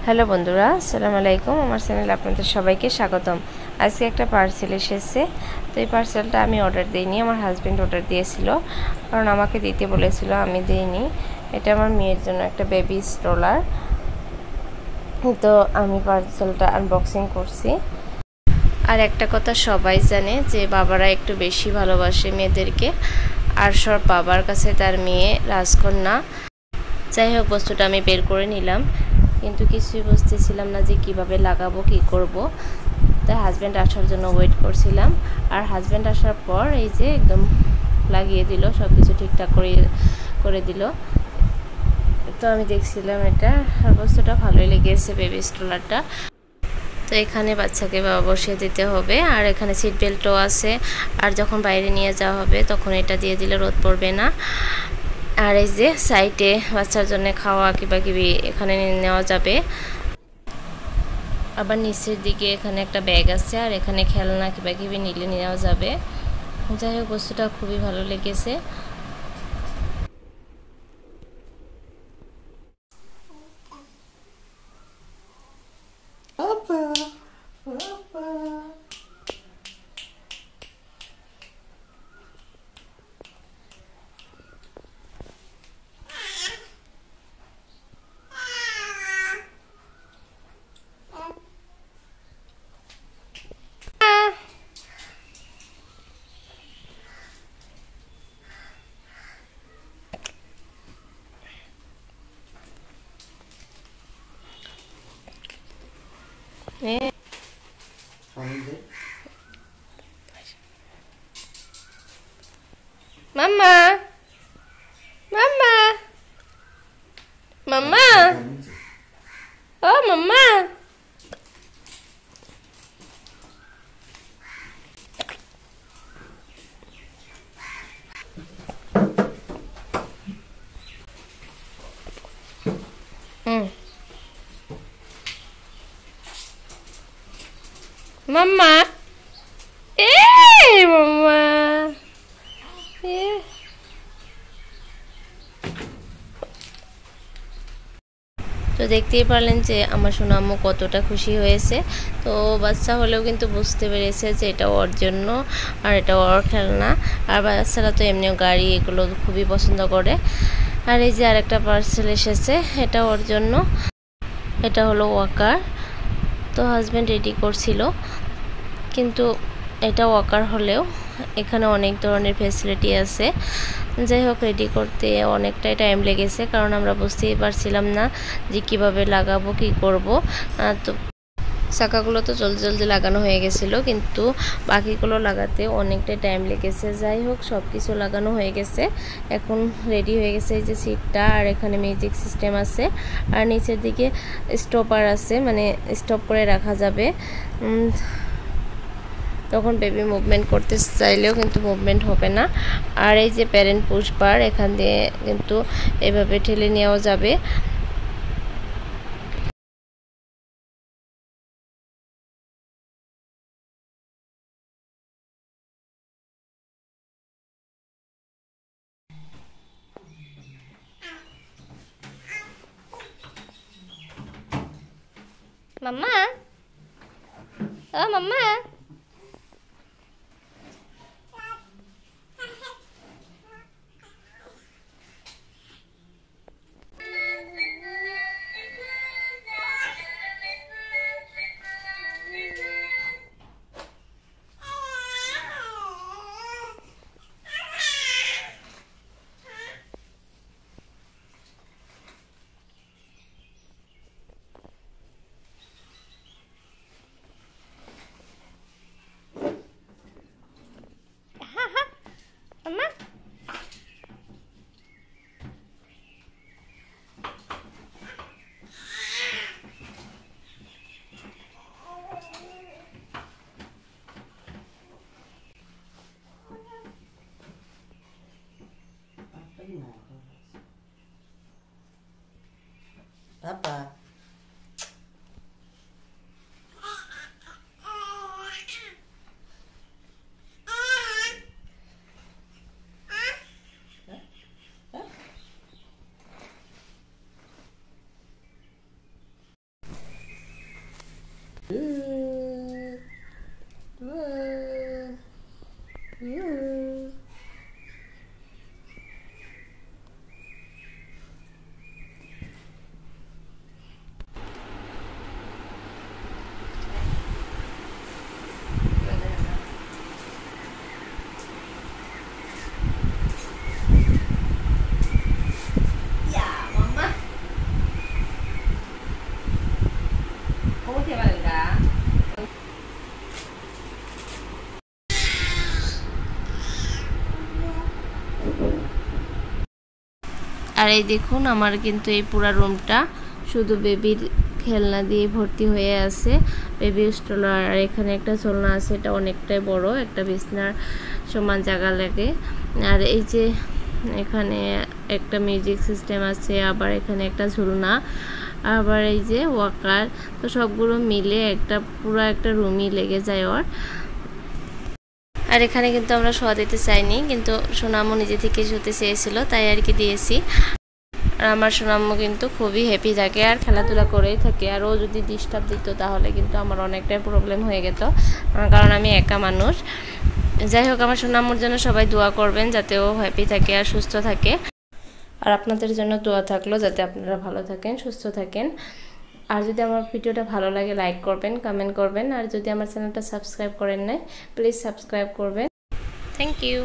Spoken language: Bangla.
হ্যালো বন্ধুরা, আসসালামু আলাইকুম। আমার চ্যানেলে আপনাদের সবাইকে স্বাগতম। আজকে একটা পার্সেল এসেছে। তো এই পার্সেলটা আমি অর্ডার দিইনি, আমার হাজব্যান্ড অর্ডার দিয়েছিল, কারণ আমাকে দিতে বলেছিল, আমি দিইনি। এটা আমার মেয়ের জন্য একটা বেবি স্ট্রলার। তো আমি পার্সেলটা আনবক্সিং করছি। আর একটা কথা সবাই জানে যে বাবারা একটু বেশি ভালোবাসে মেয়েদেরকে, আর সব বাবার কাছে তার মেয়ে রাজকন্যা। যাই হোক, বস্তুটা আমি বের করে নিলাম, কিন্তু কিছুই বুঝতেছিলাম না যে কিভাবে লাগাবো, কি করব। তাই হাজব্যান্ড আসার জন্য ওয়েট করছিলাম। আর হাজব্যান্ড আসার পর এই যে একদম লাগিয়ে দিল, সব কিছু ঠিকঠাক করে দিল। তো আমি দেখছিলাম এটা, আর বস্তুটা ভালোই লেগেছে, বেবি স্ট্রলারটা। তো এখানে বাচ্চাকে বসিয়ে দিতে হবে, আর এখানে সিট বেল্টও আছে। আর যখন বাইরে নিয়ে যাওয়া হবে তখন এটা দিয়ে দিলে রোদ পড়বে না। আর এই যে সাইডে বাচ্চার জন্য খাওয়া কিবাকিবি এখানে নেওয়া যাবে। আবার নিচের দিকে এখানে একটা ব্যাগ আছে, আর এখানে খেলনা কিবাকিবি নিলে নেওয়া যাবে। যাই হোক, বস্তুটা খুবই ভালো লেগেছে। মাম্মা, মাম্মা, মাম্মা, ও মাম্মা। মাম্মা, মাম্মা। তো দেখতেই পারলেন যে আমার সোনা আম্মু কতটা খুশি হয়েছে। তো বাচ্চা হলেও কিন্তু বুঝতে পেরেছে যে এটা ওর জন্য, আর এটা ওর খেলনা। আর বাচ্চারা তো এমনিও গাড়ি এগুলো খুবই পছন্দ করে। আর এই যে আরেকটা পার্সেল এসেছে, এটা ওর জন্য। এটা হলো ওয়াকার। তো হাজব্যান্ড রেডি করছিল, কিন্তু এটা ওয়াকার হলেও এখানে অনেক ধরনের ফ্যাসিলিটি আছে। যাই হোক, রেডি করতে অনেকটাই টাইম লেগেছে, কারণ আমরা বুঝতেই পারছিলাম না যে কিভাবে লাগাবো, কি করব। তো চাকাগুলো তো জলদি জলদি লাগানো হয়ে গেছিলো, কিন্তু বাকিগুলো লাগাতে অনেকটাই টাইম লেগেছে। যাই হোক, সব কিছু লাগানো হয়ে গেছে, এখন রেডি হয়ে গেছে। এই যে সিটটা, আর এখানে মিউজিক সিস্টেম আছে, আর নিচের দিকে স্টপার আছে, মানে স্টপ করে রাখা যাবে। তখন বেবি মুভমেন্ট করতে চাইলেও কিন্তু মুভমেন্ট হবে না। আর এই যে প্যারেন্ট পুশ বার, এখান দিয়ে কিন্তু এভাবে ঠেলে নেওয়া যাবে। মাম্মা, ও মাম্মা। আর এই দেখুন আমার কিন্তু এই পুরো রুমটা শুধু বেবির খেলনা দিয়ে ভর্তি হয়ে আছে। বেবি স্ট্রলার, আর এখানে একটা ঝোলনা আছে, এটা অনেকটাই বড়, একটা বিছনার সমান জায়গা লাগে। আর এই যে এখানে একটা মিউজিক সিস্টেম আছে, আবার এখানে একটা ঝুলনা, আবার এই যে ওয়াকার, তো সবগুলো মিলে একটা পুরো একটা রুমই লেগে যায় ওর। আর এখানে কিন্তু আমরা শোয়া দিতে চাইনি, কিন্তু সোনামু নিজে থেকে শুতে চেয়েছিল, তাই আর কি দিয়েছি। আর আমার সোনামু কিন্তু খুবই হ্যাপি থাকে আর খেলাধুলা করেই থাকে। আর ও যদি ডিস্টার্ব দিত তাহলে কিন্তু আমার অনেকটাই প্রবলেম হয়ে যেত, কারণ আমি একা মানুষ। যাই হোক, আমার সোনামুর জন্য সবাই দোয়া করবেন যাতে ও হ্যাপি থাকে আর সুস্থ থাকে। আর আপনাদের জন্য দোয়া থাকলো যাতে আপনারা ভালো থাকেন, সুস্থ থাকেন। আর যদি আমার ভিডিওটা ভালো লাগে লাইক করবেন, কমেন্ট করবেন। আর যদি আমার চ্যানেলটা সাবস্ক্রাইব করেন নাই, প্লিজ সাবস্ক্রাইব করবেন। Thank you.